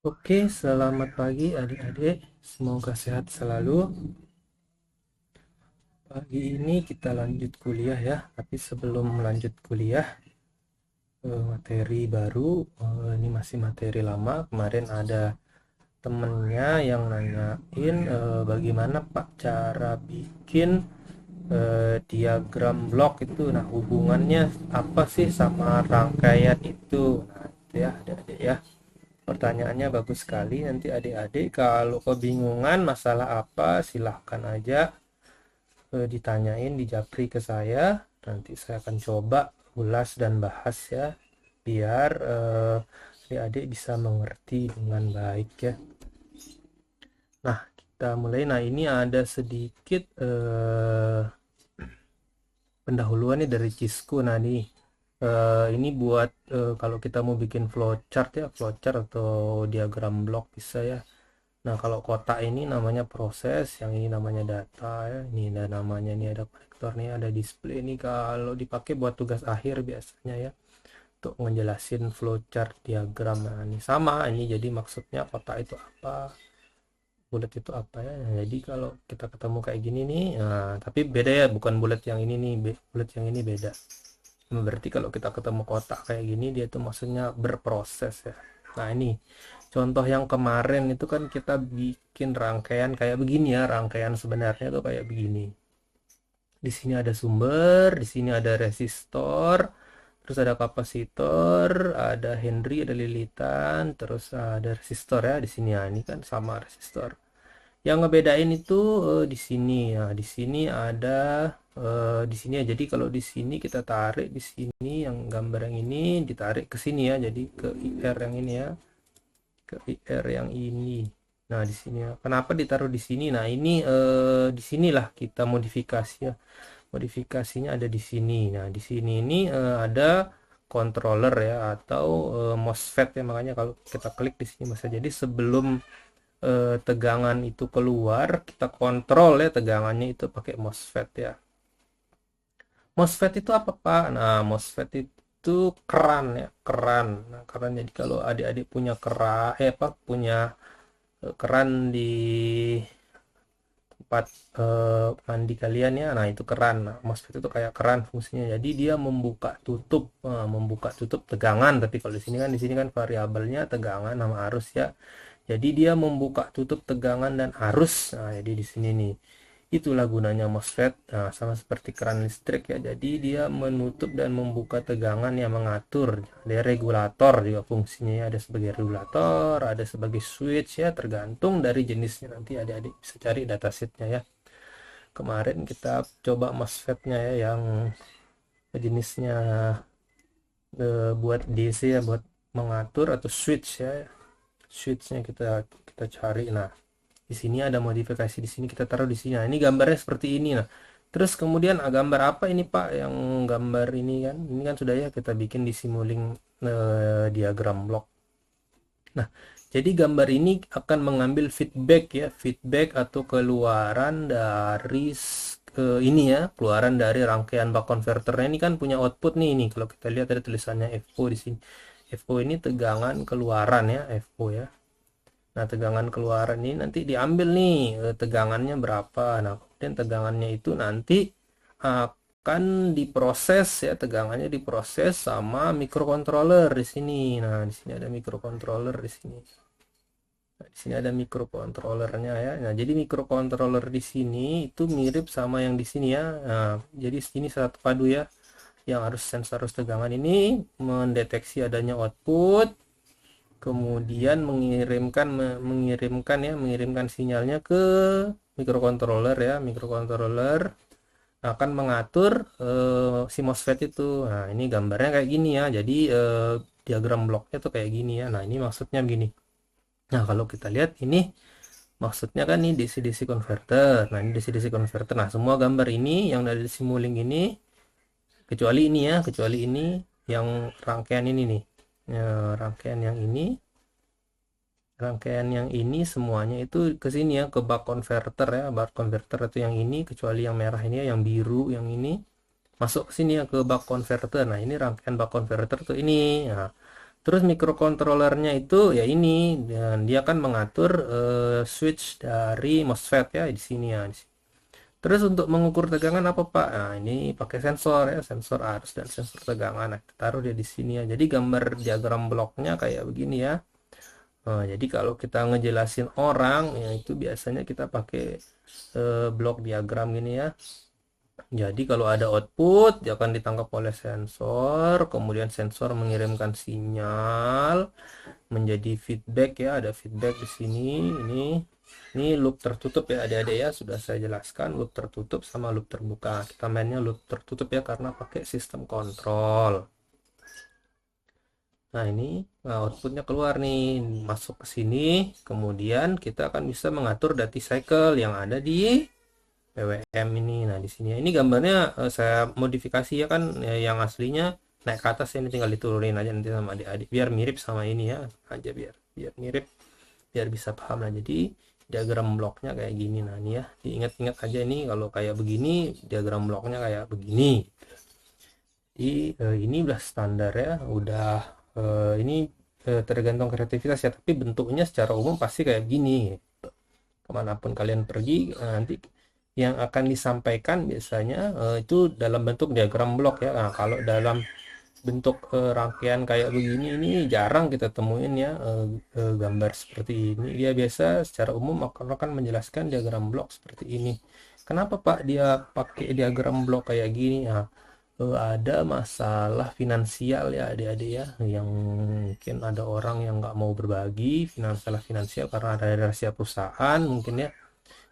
Oke, selamat pagi adik-adik. Semoga sehat selalu. Pagi ini kita lanjut kuliah ya. Tapi sebelum lanjut kuliah, materi baru. Ini masih materi lama. Kemarin ada temennya yang nanyain bagaimana Pak cara bikin diagram blok itu. Nah, hubungannya apa sih sama rangkaian itu? Nah, itu ya adik-adik ya. Pertanyaannya bagus sekali. Nanti adik-adik kalau kebingungan masalah apa, silahkan aja ditanyain di Japri ke saya. Nanti saya akan coba ulas dan bahas ya, biar adik-adik bisa mengerti dengan baik ya. Nah, kita mulai. Nah, ini ada sedikit pendahuluan nih dari Cisco. Nah, nih ini buat kalau kita mau bikin flowchart ya, flowchart atau diagram blok bisa ya. Nah, kalau kotak ini namanya proses, yang ini namanya data ya. Ini ada namanya, ini ada konektor nih, ada display ini kalau dipakai buat tugas akhir biasanya ya, untuk ngejelasin flowchart diagram. Nah, ini sama ini, jadi maksudnya kotak itu apa, bulat itu apa ya. Nah, jadi kalau kita ketemu kayak gini nih, nah, tapi beda ya, bukan bulat yang ini nih, bulat yang ini beda. Berarti kalau kita ketemu kotak kayak gini, dia itu maksudnya berproses ya. Nah, ini contoh yang kemarin itu kan kita bikin rangkaian kayak begini ya, rangkaian sebenarnya tuh kayak begini. Di sini ada sumber, di sini ada resistor, terus ada kapasitor, ada Henry, ada lilitan, terus ada resistor ya di sini ya. Ini kan sama resistor. Yang ngebedain itu di sini. Nah, di sini ada di sini ya. Jadi kalau di sini kita tarik di sini, yang gambar yang ini ditarik ke sini ya. Jadi ke IR yang ini ya. Ke IR yang ini. Nah, di sini ya. Kenapa ditaruh di sini? Nah, ini di sinilah kita modifikasi ya. Modifikasinya ada di sini. Nah, di sini ini ada controller ya, atau MOSFET ya. Makanya kalau kita klik di sini bisa jadi sebelum tegangan itu keluar, kita kontrol ya tegangannya itu pakai MOSFET ya. MOSFET itu apa Pak? Nah, MOSFET itu keran ya, keran. Nah, keran, jadi kalau adik-adik punya keran, apa, punya keran di tempat mandi kalian ya, nah itu keran. Nah, MOSFET itu kayak keran fungsinya, jadi dia membuka tutup tegangan. Tapi kalau di sini kan variabelnya tegangan sama arus ya, jadi dia membuka tutup tegangan dan arus. Nah, jadi di sini nih, itulah gunanya MOSFET. Nah, sama seperti keran listrik ya, jadi dia menutup dan membuka tegangan yang mengatur. Ada regulator juga fungsinya ya, ada sebagai regulator, ada sebagai switch ya, tergantung dari jenisnya. Nanti adik-adik bisa cari datasheetnya ya. Kemarin kita coba MOSFET-nya ya, yang jenisnya buat DC ya, buat mengatur, atau switch ya. Switchnya kita kita cari. Nah, di sini ada modifikasi, di sini kita taruh di sini. Nah, ini gambarnya seperti ini. Nah, terus kemudian gambar apa ini Pak? Yang gambar ini kan sudah ya kita bikin di Simulink diagram blok. Nah, jadi gambar ini akan mengambil feedback ya, feedback atau keluaran dari ini ya, keluaran dari rangkaian buck converternya. Ini kan punya output nih, ini kalau kita lihat ada tulisannya FO di sini. FO ini tegangan keluaran ya, FO ya. Nah, tegangan keluaran ini nanti diambil nih tegangannya berapa. Nah, kemudian tegangannya itu nanti akan diproses ya, tegangannya diproses sama microcontroller di sini. Nah, di sini ada microcontroller di sini. Nah, di sini ada microcontrollernya ya. Nah, jadi microcontroller di sini itu mirip sama yang di sini ya. Nah, jadi sini satu padu ya. Yang harus sensor arus tegangan ini mendeteksi adanya output, kemudian mengirimkan sinyalnya ke microcontroller ya. Microcontroller akan mengatur si MOSFET itu. Nah, ini gambarnya kayak gini ya, jadi diagram bloknya tuh kayak gini ya. Nah, ini maksudnya begini. Nah, kalau kita lihat ini maksudnya kan ini DC-DC converter. Nah, ini DC-DC converter. Nah, semua gambar ini yang dari Simulink ini, kecuali ini ya, kecuali ini yang rangkaian ini nih, ya, rangkaian yang ini semuanya itu ke sini ya, ke buck converter ya. Buck converter itu yang ini, kecuali yang merah ini ya, yang biru yang ini masuk ke sini ya, ke buck converter. Nah, ini rangkaian buck converter tuh ini. Nah, Terus mikrokontrolernya itu ya ini, dan dia kan mengatur switch dari MOSFET ya di sini ya. Terus untuk mengukur tegangan apa Pak? Nah, ini pakai sensor ya, sensor arus dan sensor tegangan. Nah, kita taruh dia di sini ya. Jadi gambar diagram bloknya kayak begini ya. Nah, jadi kalau kita ngejelasin orang, ya itu biasanya kita pakai blok diagram gini ya. Jadi kalau ada output, dia akan ditangkap oleh sensor, kemudian sensor mengirimkan sinyal menjadi feedback ya, ada feedback di sini. Ini loop tertutup ya adik-adik ya, sudah saya jelaskan loop tertutup sama loop terbuka. Kita mainnya loop tertutup ya karena pakai sistem kontrol. Nah, ini outputnya keluar nih, masuk ke sini, kemudian kita akan bisa mengatur duty cycle yang ada di PWM ini. Nah, di sini ini gambarnya saya modifikasi ya kan, ya, yang aslinya naik ke atas, ini tinggal diturunin aja nanti sama adik-adik biar mirip sama ini ya, aja biar mirip, biar bisa paham. Nah, jadi diagram bloknya kayak gini. Nah, ini ya diingat-ingat aja, ini kalau kayak begini diagram bloknya kayak begini. Jadi ini udah standar ya, udah ini tergantung kreativitas ya, tapi bentuknya secara umum pasti kayak gini gitu. Kemanapun kalian pergi, nanti yang akan disampaikan biasanya itu dalam bentuk diagram blok ya. Nah, kalau dalam bentuk rangkaian kayak begini ini jarang kita temuin ya, gambar seperti ini. Dia biasa secara umum akan menjelaskan diagram blok seperti ini. Kenapa Pak dia pakai diagram blok kayak gini? Nah, ada masalah finansial ya adik-adik ya, yang mungkin ada orang yang nggak mau berbagi finansial karena ada rahasia perusahaan mungkin ya,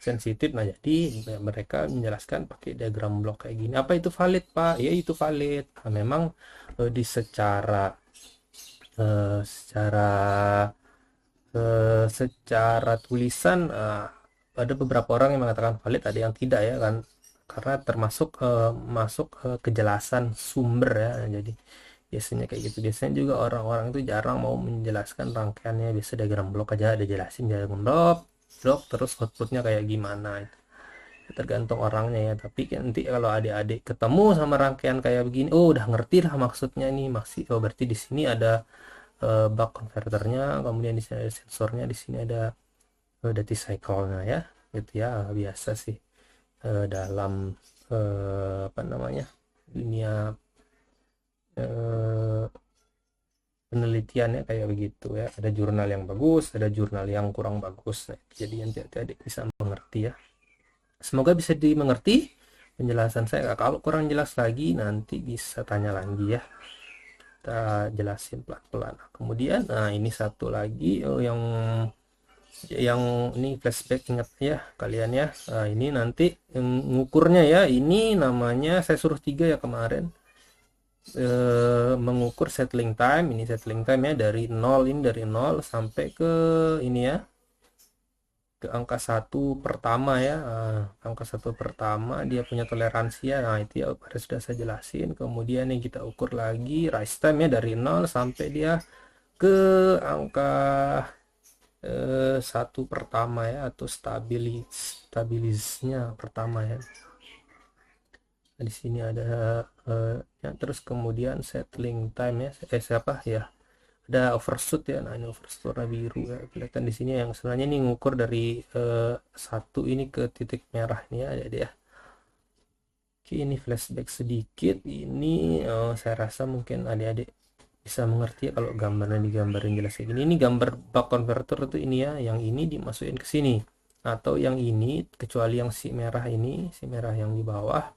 sensitif. Nah, jadi mereka menjelaskan pakai diagram blok kayak gini. Apa itu valid Pak? Ya itu valid. Nah, memang di eh, secara secara tulisan ada beberapa orang yang mengatakan valid, ada yang tidak ya kan, karena termasuk masuk kejelasan sumber ya. Jadi biasanya kayak gitu. Biasanya juga orang-orang itu jarang mau menjelaskan rangkaiannya, biasa diagram blok aja ada jelasin diagram blok terus outputnya kayak gimana, itu tergantung orangnya ya. Tapi nanti kalau adik-adik ketemu sama rangkaian kayak begini, oh udah ngerti lah maksudnya nih, masih oh berarti di sini ada buck converternya, kemudian di sini ada sensornya, di sini ada duty cycle-nya ya, gitu ya. Biasa sih dalam apa namanya, dunia eh, penelitiannya kayak begitu ya. Ada jurnal yang bagus, ada jurnal yang kurang bagus. Nah, jadi nanti adik bisa mengerti ya. Semoga bisa dimengerti penjelasan saya. Kalau kurang jelas lagi nanti bisa tanya lagi ya, kita jelasin pelan-pelan. Kemudian nah ini satu lagi yang ini flashback, ingat ya kalian ya. Nah, ini nanti mengukurnya ya, ini namanya saya suruh 3 ya kemarin, mengukur settling time. Ini settling time ya dari 0, ini dari 0 sampai ke ini ya, ke angka 1 pertama ya. Angka 1 pertama dia punya toleransi ya. Nah, itu ya sudah saya jelasin. Kemudian yang kita ukur lagi rise time ya dari 0 sampai dia ke angka 1 pertama ya, atau stabilisnya pertama ya. Nah, di sini ada ya, terus kemudian settling time ya, siapa ya, ada overshoot ya. Nah, ini overshoot warna biru ya, kelihatan di sini yang sebenarnya ini ngukur dari satu ini ke titik merah ini ya, ada ya. Oke, ini flashback sedikit. Ini saya rasa mungkin adik-adik bisa mengerti ya kalau gambarnya digambarin jelas kayak gini. Ini gambar buck converter itu ini ya, yang ini dimasukin ke sini, atau yang ini kecuali yang si merah ini, si merah yang di bawah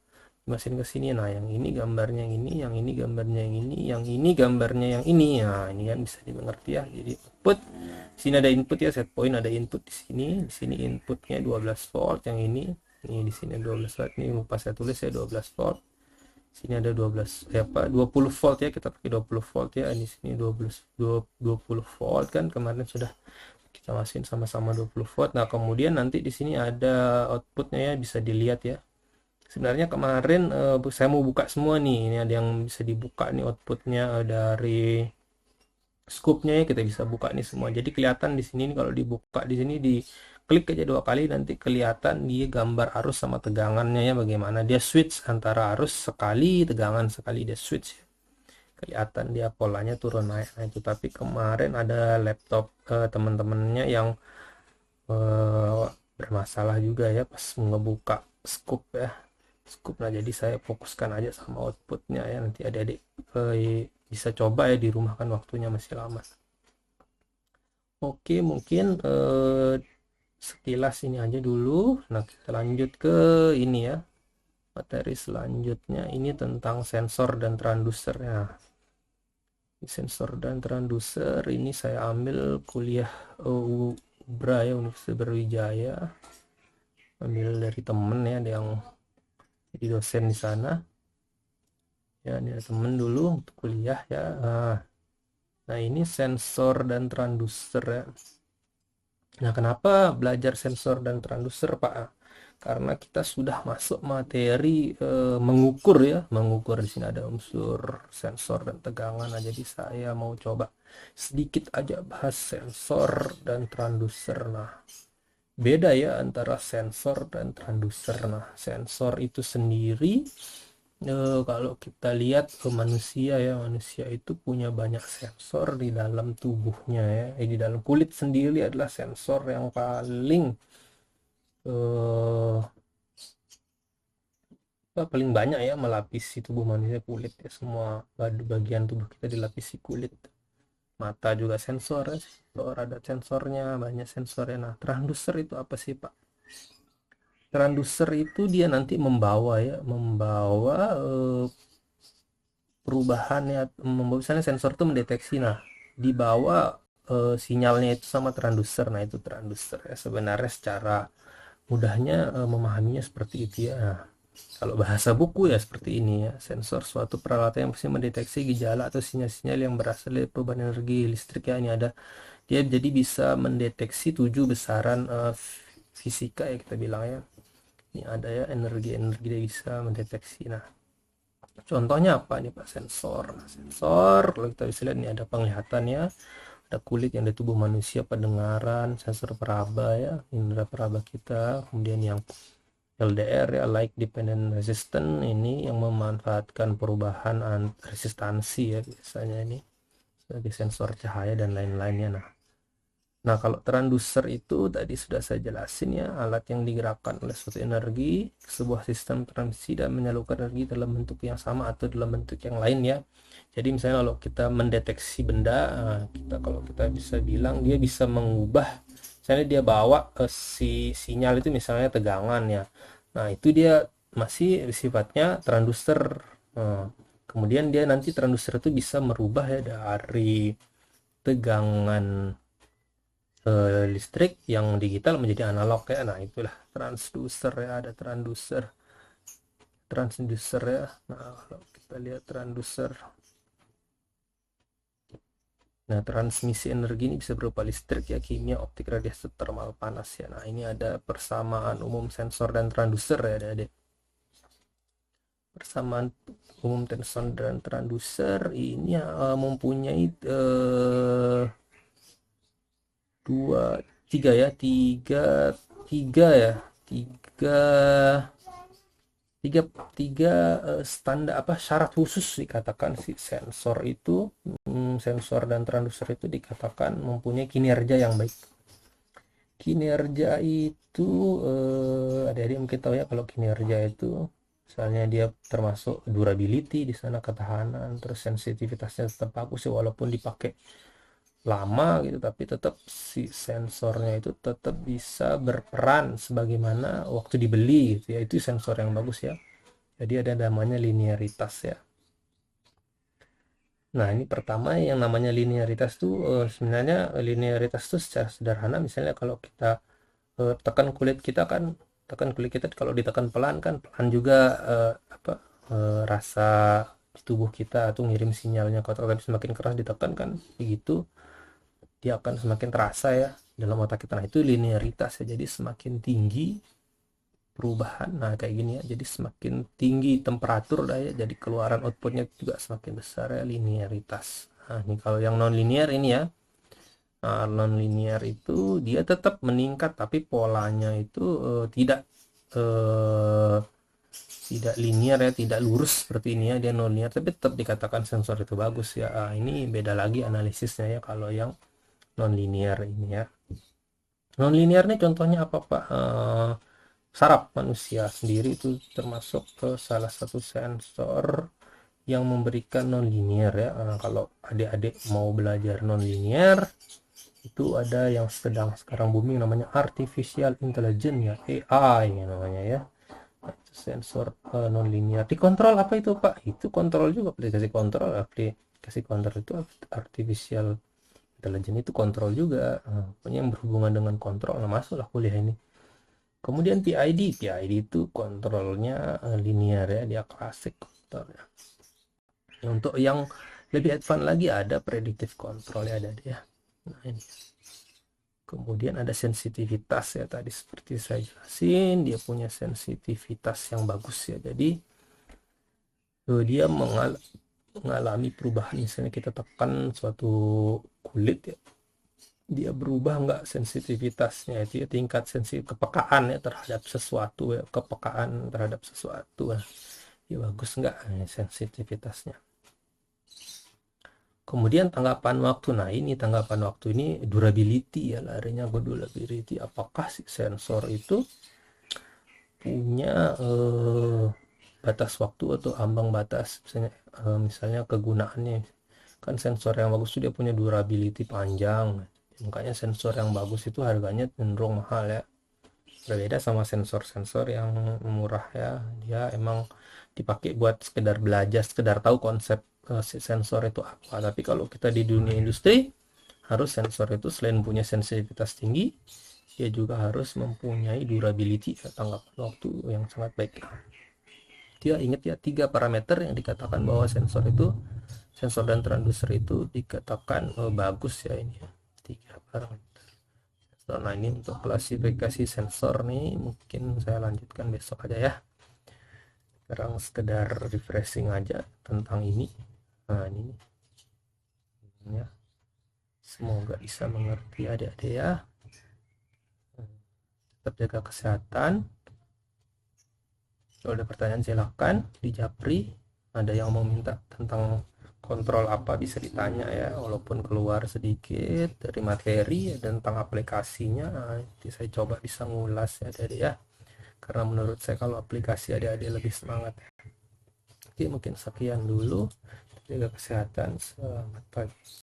dimasukin ke sini. Nah, yang ini gambarnya yang ini, yang ini gambarnya yang ini, yang ini gambarnya yang ini. Nah, ini kan bisa dimengerti ya. Jadi output sini ada input ya, set point ada input di sini. Di sini inputnya 12 volt, yang ini di sini 12 volt. Ini lupa saya tulis ya, 12 volt. Sini ada 12 apa 20 volt ya, kita pakai 20 volt ya. Di sini 20 volt kan, kemarin sudah kita masukin sama-sama 20 volt. Nah, kemudian nanti di sini ada outputnya ya, bisa dilihat ya. Sebenarnya kemarin saya mau buka semua nih. Ini ada yang bisa dibuka nih outputnya dari scoopnya ya, kita bisa buka nih semua. Jadi kelihatan di sini nih, kalau dibuka di sini di klik aja 2 kali nanti kelihatan dia gambar arus sama tegangannya ya, bagaimana dia switch antara arus sekali, tegangan sekali, dia switch ya. kelihatan dia polanya turun naik. Nah itu, tapi kemarin ada laptop teman-temannya yang eh, bermasalah juga ya pas ngebuka scoop ya, scoop. Nah jadi saya fokuskan aja sama outputnya ya, nanti adik-adik bisa coba ya di rumah, kan waktunya masih lama. Oke, mungkin sekilas ini aja dulu. Nah kita lanjut ke ini ya, materi selanjutnya ini tentang sensor dan transducer ya. Sensor dan transducer ini saya ambil kuliah UBRA ya, Universitas Brawijaya, ambil dari temen ya, ada yang jadi dosen di sana ya, ini ada temen dulu untuk kuliah ya. Nah ini sensor dan transducer ya. Nah kenapa belajar sensor dan transducer Pak? Karena kita sudah masuk materi mengukur ya, mengukur. Di sini ada unsur sensor dan tegangan. Nah, jadi saya mau coba sedikit aja bahas sensor dan transducer. Nah, beda ya antara sensor dan transducer. Nah, sensor itu sendiri kalau kita lihat ke manusia ya, manusia itu punya banyak sensor di dalam tubuhnya ya. Di dalam kulit sendiri adalah sensor yang paling eh, paling banyak ya melapisi tubuh manusia, kulit ya, semua bagian tubuh kita dilapisi kulit. Mata juga sensor ya, sensor ada sensornya, banyak sensornya. Nah transducer itu apa sih Pak? Transducer itu dia nanti membawa ya, membawa perubahan ya, membawa, misalnya sensor itu mendeteksi, nah dibawa sinyalnya itu sama transducer. Nah itu transducer ya, sebenarnya secara mudahnya memahaminya seperti itu ya. Nah, kalau bahasa buku ya seperti ini ya, sensor suatu peralatan yang bisa mendeteksi gejala atau sinyal-sinyal yang berasal dari perubahan energi listrik ya. Ini ada, dia jadi bisa mendeteksi 7 besaran fisika ya kita bilang ya. Ini ada ya, energi-energi dia bisa mendeteksi. Nah contohnya apa nih Pak? Sensor. Nah, sensor kalau kita bisa lihat, ini ada penglihatannya, ada kulit yang di tubuh manusia, pendengaran, sensor peraba ya, indera peraba kita, kemudian yang LDR ya, Light Dependent Resistant, ini yang memanfaatkan perubahan resistansi ya, biasanya ini sebagai sensor cahaya dan lain-lainnya. Nah, kalau transducer itu tadi sudah saya jelasin ya, alat yang digerakkan oleh suatu energi ke sebuah sistem transmisi dan menyalurkan energi dalam bentuk yang sama atau dalam bentuk yang lain ya. Jadi misalnya kalau kita mendeteksi benda, kita, kalau kita bisa bilang dia bisa mengubah, misalnya dia bawa si sinyal itu misalnya tegangan ya. Nah, itu dia masih sifatnya transducer. Nah, kemudian dia nanti transducer itu bisa merubah ya dari tegangan listrik yang digital menjadi analog ya. Nah itulah transducer ya, ada transducer ya. Nah kalau kita lihat transducer, nah transmisi energi ini bisa berupa listrik ya, kimia, optik, radiasi, termal, panas ya. Nah ini ada persamaan umum sensor dan transducer ya adik-adik. Persamaan umum sensor dan transducer ini mempunyai dua, tiga ya, tiga ya, tiga tiga tiga standar apa, syarat khusus dikatakan si sensor itu, sensor dan transducer itu dikatakan mempunyai kinerja yang baik. Kinerja itu adik-adik mungkin tahu ya, kalau kinerja itu misalnya dia termasuk durability di sana, ketahanan, terus sensitivitasnya tetap bagus ya, walaupun dipakai lama gitu, tapi tetap si sensornya itu tetap bisa berperan sebagaimana waktu dibeli gitu ya. Itu sensor yang bagus ya. Jadi ada namanya linearitas ya. Nah ini pertama, yang namanya linearitas tuh sebenarnya linearitas tuh secara sederhana, misalnya kalau kita tekan kulit kita kan, tekan kulit kita kalau ditekan pelan kan pelan juga apa rasa di tubuh kita atau ngirim sinyalnya. Kalau tapi semakin keras ditekan kan begitu, dia akan semakin terasa ya dalam otak kita. Nah itu linearitas ya, jadi semakin tinggi perubahan, nah kayak gini ya, jadi semakin tinggi temperatur dah ya, jadi keluaran outputnya juga semakin besar ya, linearitas. Nah ini kalau yang non linear ini ya, nah, non linear itu dia tetap meningkat tapi polanya itu tidak eh, tidak linear ya, tidak lurus seperti ini ya, dia non linear tapi tetap dikatakan sensor itu bagus ya. Ini beda lagi analisisnya ya kalau yang non linear ini ya. Non linear nih contohnya apa Pak? Saraf manusia sendiri itu termasuk ke salah satu sensor yang memberikan non linear ya. Kalau adik-adik mau belajar non linear itu ada yang sedang sekarang booming namanya artificial intelligence ya, AI ini namanya ya. Sensor non linear dikontrol apa itu Pak? Itu kontrol juga, aplikasi kontrol itu artificial intelligence itu kontrol juga. Pokoknya yang berhubungan dengan kontrol, nah masuklah kuliah ini. Kemudian PID itu kontrolnya linear ya, dia klasik kontrolnya. Untuk yang lebih advance lagi ada predictive control ya, ada dia. Nah ini. Kemudian ada sensitivitas ya, tadi seperti saya jelasin dia punya sensitivitas yang bagus ya. Jadi dia mengalami perubahan, misalnya kita tekan suatu kulit ya, dia berubah nggak sensitivitasnya, itu ya tingkat sensitif kepekaan ya terhadap sesuatu ya, kepekaan terhadap sesuatu ya bagus nggak sensitivitasnya. Kemudian tanggapan waktu, nah ini tanggapan waktu ini durability ya, larinya ke durability, apakah si sensor itu punya batas waktu atau ambang batas, misalnya kegunaannya. Kan sensor yang bagus itu dia punya durability panjang, makanya sensor yang bagus itu harganya cenderung mahal ya, berbeda sama sensor-sensor yang murah ya, dia emang dipakai buat sekedar belajar, sekedar tahu konsep si sensor itu apa. Tapi kalau kita di dunia industri, harus sensor itu selain punya sensitivitas tinggi, dia juga harus mempunyai durability, tanggapan waktu yang sangat baik. Dia ingat ya, 3 parameter yang dikatakan bahwa sensor dan transducer itu dikatakan bagus ya, ini ya, 3 parameter. Nah ini untuk klasifikasi sensor nih mungkin saya lanjutkan besok aja ya, sekarang sekedar refreshing aja tentang ini. Nah ini ya, semoga bisa mengerti adik-adik ya. Tetap jaga kesehatan. Kalau ada pertanyaan silakan di Japri. Ada yang mau minta tentang kontrol apa bisa ditanya ya, walaupun keluar sedikit dari materi ya, tentang aplikasinya nanti saya coba bisa ngulas ya adik-adik ya, karena menurut saya kalau aplikasi adik-adik lebih semangat. Oke, mungkin sekian dulu, jaga kesehatan, selamat pagi.